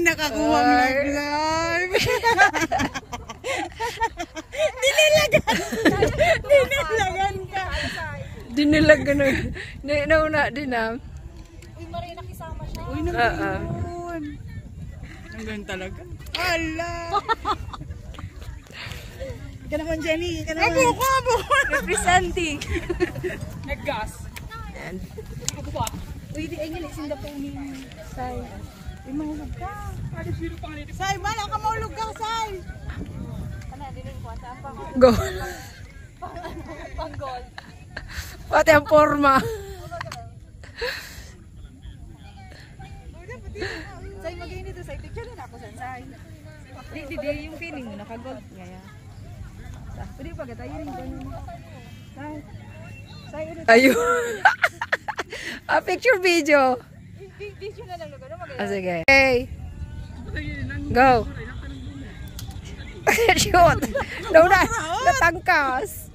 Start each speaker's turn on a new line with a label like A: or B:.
A: Nakakuha live. Dinilagan ka.
B: Dinilagan na. Nauna din ah.
C: Uy, Maria, nakisama siya.
A: Uy, naman. Ang ganda talaga. Ala. Ika naman, Jenny. Ika naman. Abo.
B: Representing.
A: Naggas.
B: Yan.
A: Ako ba?
C: Uy, di ay nila sinda po ni Sai.
A: Uy, mahulog ka. Say, bala ka mahulog ka, Say.
C: Ano, dinin ko. Saan pa ako?
B: Go.
C: Panggol.
B: Pati ang forma.
C: Sai, mag-iin dito. Sai, picture na ako sa Sai. Di, yung feeling mo, naka-gold. Ngaya. Pwede pa gata, yun yung Sai. Sai, ulit.
B: Ayun. Picture video.
C: Video na lang lugar.
B: Sige. Okay. Go. Shoot. Natangkas.